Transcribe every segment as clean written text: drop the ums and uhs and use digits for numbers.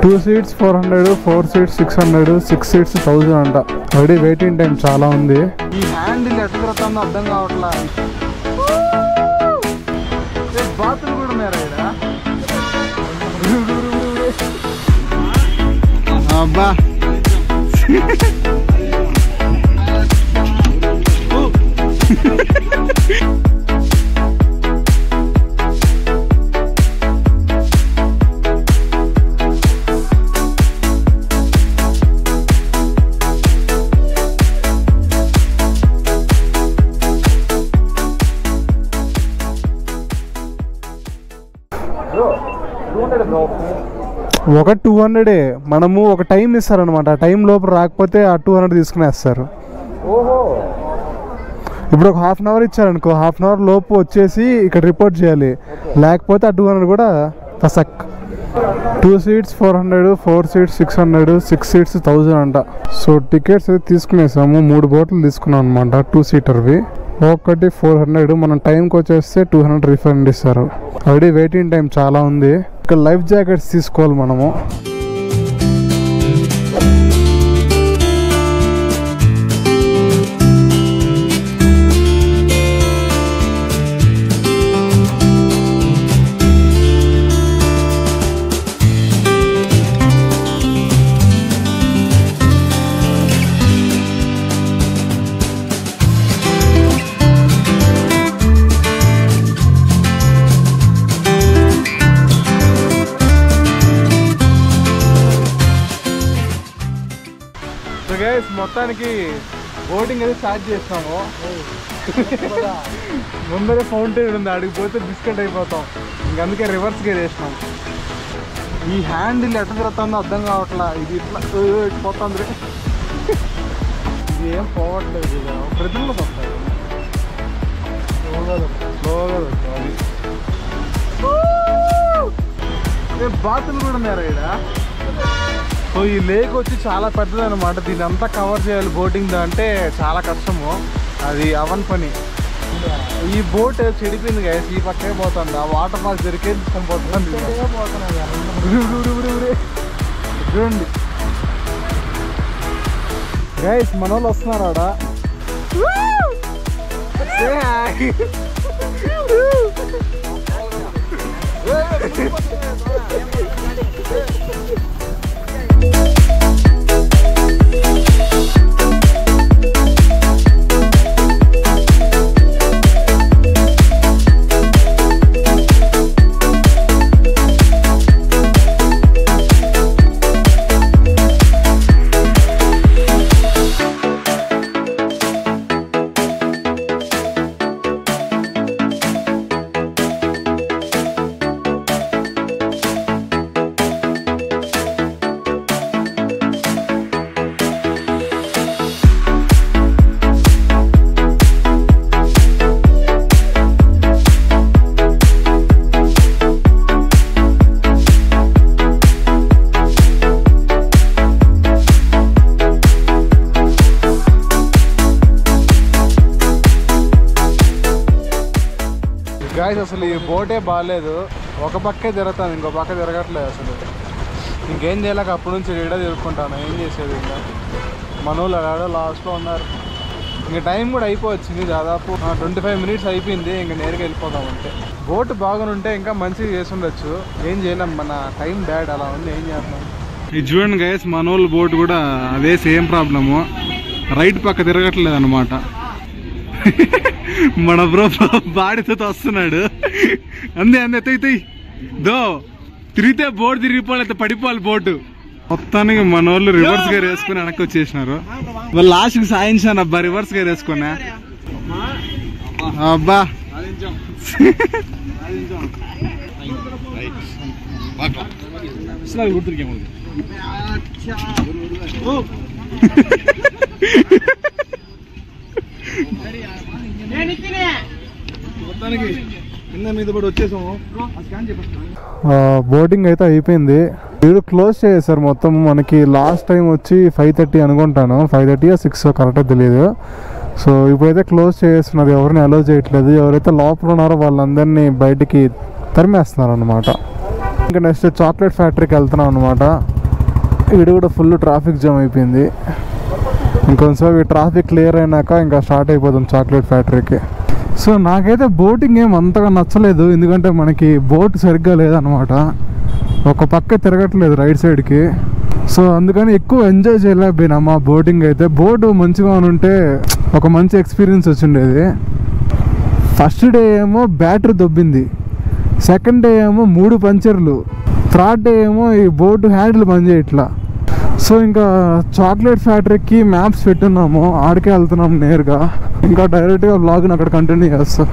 2 seats 400, 4 seats 600, 6 seats 1000 అంట. Already waiting time చాలా ఉంది. ఈ హ్యాండిల్ ఎట్లా తిరుగుతుందో అర్థం కావట్లా. బాతులు కూడా ఉన్నారా ఇక్కడ? అబ్బా ఒక 200 మనము ఒక టైం ఇస్తారనమాట. ఆ టైం లోపు రాకపోతే ఆ 200 తీసుకునేస్తారు. ఓహో, ఇప్పుడు ఒక 1/2 అవర్ ఇచ్చారనుకో, 1/2 అవర్ లోపు వచ్చేసి ఇక్కడ రిపోర్ట్ చేయాలి. లేకపోతే ఆ 200 కూడా పసక్. 2 seats 400, 4 seats 600, 6 seats 1000 అంట. సో టికెట్స్ అయితే తీసుకునేసాము. 3 బోట్లు తీసుకున్నాం అనమాట, 2 సీటర్వి. ఒకటి 400. మనం టైంకి వచ్చేస్తే 200 రిఫండ్ ఇస్తారు. ఆల్రెడీ వెయిటింగ్ టైం చాలా ఉంది. ఇక్కడ లైఫ్ జాకెట్స్ తీసుకోవాలి మనము. మొత్తానికి బోటింగ్ అయితే స్టార్ట్ చేస్తాము. ముందరే ఫౌంటైన్ ఉంది, అడిగిపోతే బిస్కెట్ అయిపోతాం. ఇంకందుకే రివర్స్ గేర్ వేసినాం. ఈ హ్యాండిల్ ఎట్లా తిరుగుతుందో అర్థం కావట్లా. ఇది ఇట్లా పోతుంది, ఇది ఏం పోవట్లేదు. ప్రతిలో వస్తాయి అది. బాతులు కూడా ఉన్నారా ఇక్కడ? సో ఈ లేక్ వచ్చి చాలా పెద్దది అనమాట. దీన్ని అంతా కవర్ చేయాలి బోటింగ్ అంటే చాలా కష్టము. అది అవన్ పని. ఈ బోట్ చెడిపోయింది గైస్, ఈ పక్కే పోతుంది. ఆ వాటర్ ఫాల్స్ జరిగే తీసుకొని పోతుంది. చూడండి గైస్, మన వాళ్ళు వస్తున్నారు ఆడ. గాయస్ అసలు ఈ బోటే బాగాలేదు. ఒక పక్కే తిరుగుతాను, ఇంకో పక్క తిరగట్లేదు అసలు. ఇంకేం చేయలేక అప్పటి నుంచి రీడా తిరుగుకుంటాను. ఏం చేసేది ఇంకా. మనోళ్ళు ఆడ లాస్ట్లో ఉన్నారు. ఇంకా టైం కూడా అయిపోవచ్చింది, దాదాపు 25 minutes అయిపోయింది. ఇంకా నేరుగా వెళ్ళిపోదాం అంటే. బోట్ బాగుంటే ఇంకా మంచిగా చేసి ఉండొచ్చు. ఏం చేయలేం, మన టైం బ్యాడ్ అలా ఉంది. ఏం చేస్తున్నాం. ఇది చూడండి గైస్, మనోళ్ళ బోట్ కూడా అదే సేమ్ ప్రాబ్లము. రైట్ పక్క తిరగట్లేదు అనమాట. మన బ్రో బాడీతో వస్తున్నాడు. అందే దో తిరిగితే బోట్ తిరిగిపోవాలి, పడిపోవాలి బోటు. మొత్తానికి మన వాళ్ళు రివర్స్ గేర్ వేసుకుని వెనక్కి వచ్చేసినారు. వాళ్ళు లాస్ట్కి సాయించాను అబ్బా, రివర్స్ గేర్ వేసుకున్నా. అబ్బా బోటింగ్ అయితే అయిపోయింది. వీడు క్లోజ్ చేశారు మొత్తం. మనకి లాస్ట్ టైం వచ్చి 5:30 అనుకుంటాను, 5:30 or 6 కరెక్ట్గా తెలియదు. సో ఇప్పుడైతే క్లోజ్ చేస్తున్నారు, ఎవరిని అలౌ చేయట్లేదు. ఎవరైతే లోపల ఉన్నారో వాళ్ళందరినీ బయటికి తరిమేస్తున్నారు అనమాట. ఇంకా నెక్స్ట్ చాక్లెట్ ఫ్యాక్టరీకి వెళ్తున్నాం అనమాట. ఇక్కడ కూడా ఫుల్ ట్రాఫిక్ జామ్ అయిపోయింది. ఇంకొంచెం ఈ ట్రాఫిక్ క్లియర్ అయినాక ఇంకా స్టార్ట్ అయిపోతాం చాక్లెట్ ఫ్యాక్టరీకి. సో నాకైతే బోటింగ్ ఏం అంతగా నచ్చలేదు, ఎందుకంటే మనకి బోట్ సరిగ్గా లేదనమాట, ఒక పక్క తిరగట్లేదు రైట్ సైడ్కి. సో అందుకని ఎక్కువ ఎంజాయ్ చేయలేకపోయినా మా బోటింగ్ అయితే. బోటు మంచిగా ఉంటే ఒక మంచి ఎక్స్పీరియన్స్ వచ్చిండేది. ఫస్ట్ డే ఏమో బ్యాటరీ దొబ్బింది, సెకండ్ డే ఏమో 3 పంచర్లు, థర్డ్ డే ఏమో ఈ బోటు హ్యాండిల్ పనిచేయట్లా. సో ఇంకా చాక్లెట్ ఫ్యాక్టరీకి మ్యాప్స్ పెట్టున్నాము, ఆడికే వెళ్తున్నాము నేరుగా. ఇంకా డైరెక్ట్గా బ్లాగ్ని అక్కడ కంటిన్యూ చేస్తాం.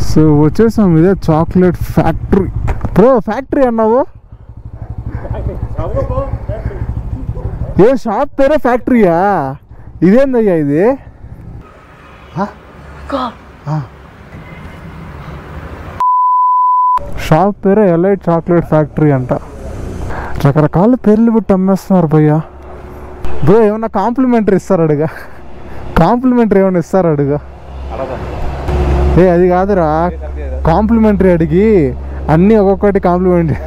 సో వచ్చేసాం, ఇదే చాక్లెట్ ఫ్యాక్టరీ. బ్రో ఫ్యాక్టరీ అన్నావు, ఏ షాప్ పేరే ఫ్యాక్టరీయా? ఇదేందయ్యా ఇది? షాప్ పేరే ఎలైట్ చాక్లెట్ ఫ్యాక్టరీ అంట. రకరకాల పేర్లు పెట్టి అమ్మేస్తున్నారు భయ్యా. బ్రో ఏమన్నా కాంప్లిమెంటరీ ఇస్తారు అడుగా, కాంప్లిమెంటరీ ఏమైనా ఇస్తారు అడుగా. ఏ అది కాదురా, కాంప్లిమెంటరీ అడిగి అన్నీ ఒక్కొక్కటి కాంప్లిమెంటరీ.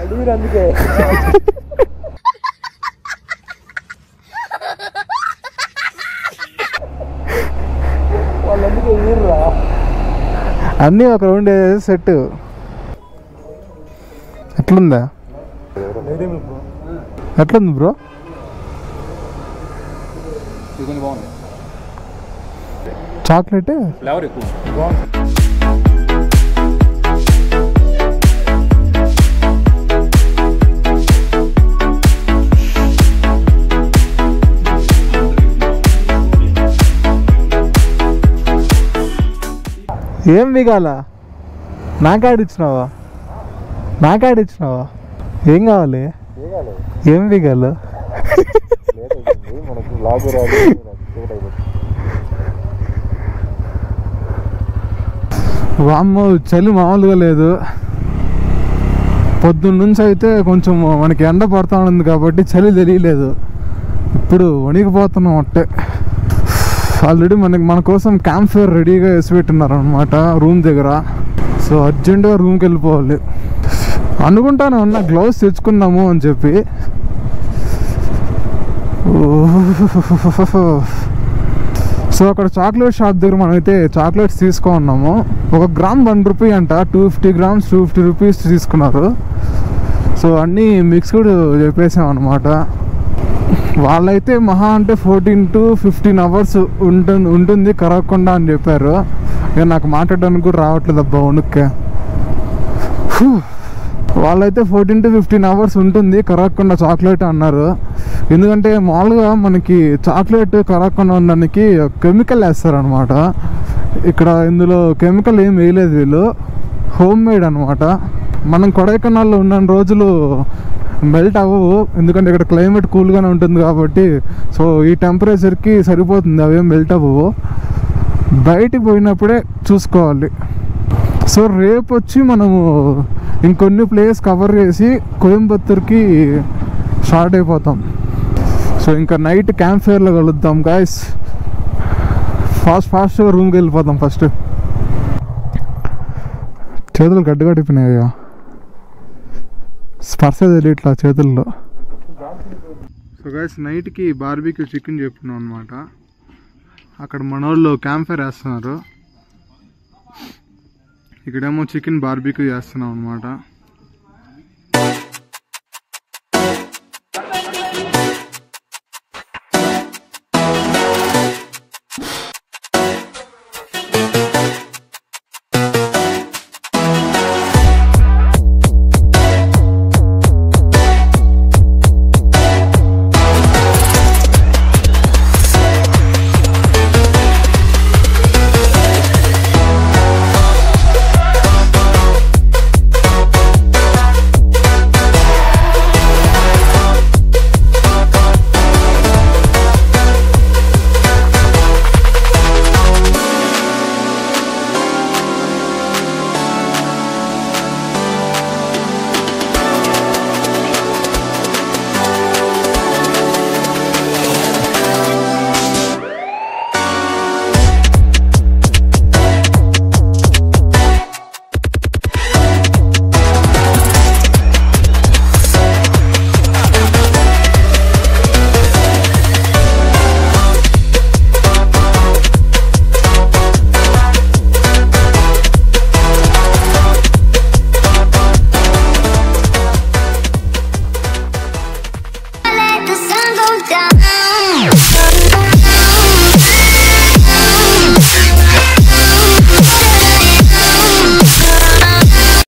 అన్నీ ఒక రౌండ్ సెట్. ఎట్లుందా? ఎట్లుంది బ్రో? చాక్లెట్ ఫ్లేవర్ ఎక్కువ. ఏం బిగాల? నాకాడిచ్చినావా? నాకాడిచ్చినావా? ఏం కావాలి? ఏం బిగాలు? వామ్మో చలి మామూలుగా లేదు. పొద్దున్న నుంచి అయితే కొంచెం మనకి ఎండ పడుతూ ఉంది కాబట్టి చలి తెలియలేదు, ఇప్పుడు వణికిపోతున్నాం అట్టే. ఆల్రెడీ మన కోసం క్యాంప్ ఫైర్ రెడీగా వేసి పెట్టినారు అనమాట రూమ్ దగ్గర. సో అర్జెంటుగా రూమ్కి వెళ్ళిపోవాలి అనుకుంటాను. అన్న గ్లౌస్ తెచ్చుకున్నాము అని చెప్పి. సో అక్కడ చాక్లెట్ షాప్ దగ్గర మనమైతే చాక్లెట్స్ తీసుకున్నాము. 1 గ్రామ్ 1 రూపీ అంట, 250 గ్రామ్స్ 250 రూపీస్ తీసుకున్నారు. సో అన్నీ మిక్స్డ్ చెప్పేసాం అనమాట. వాళ్ళైతే మహా అంటే 14 to 15 అవర్స్ ఉంటుంది కరగకుండా అని చెప్పారు. ఇక నాకు మాట్లాడడానికి కూడా రావట్లేదు అబ్బా వణుక్కే. వాళ్ళైతే 14 to 15 అవర్స్ ఉంటుంది కరగకుండా చాక్లెట్ అన్నారు. ఎందుకంటే మామూలుగా మనకి చాక్లెట్ కరగకుండా ఉండడానికి కెమికల్ వేస్తారనమాట. ఇక్కడ ఇందులో కెమికల్ ఏం వేయలేదు వీళ్ళు, హోమ్ మేడ్ అనమాట. మనం కొడైకెనాల్లో ఉన్న రోజులు మెల్ట్ అవ్వవు, ఎందుకంటే ఇక్కడ క్లైమేట్ కూల్గానే ఉంటుంది కాబట్టి. సో ఈ టెంపరేచర్కి సరిపోతుంది, అవేం మెల్ట్ అవ్వవు. బయటికి పోయినప్పుడే చూసుకోవాలి. సో రేపు వచ్చి మనము ఇంకొన్ని ప్లేస్ కవర్ చేసి కోయంబత్తూర్కి స్టార్ట్ అయిపోతాం. సో ఇంకా నైట్ క్యాంప్ ఫైర్లో కలుద్దాం గాయస్. ఫాస్ట్గా రూమ్కి వెళ్ళిపోతాం. ఫస్ట్ చేతులు గడ్డగడిపోయినాయ్యా, స్పర్శ తెలియట్లా చేతుల్లో. సో గైస్ నైట్కి బార్బీక్యూ చికెన్ చెప్పుకున్నాం అనమాట. అక్కడ మనోళ్ళు క్యాంప్ ఫైర్ వేస్తున్నారు, ఇక్కడేమో చికెన్ బార్బీక్యూ చేస్తున్నాం అనమాట.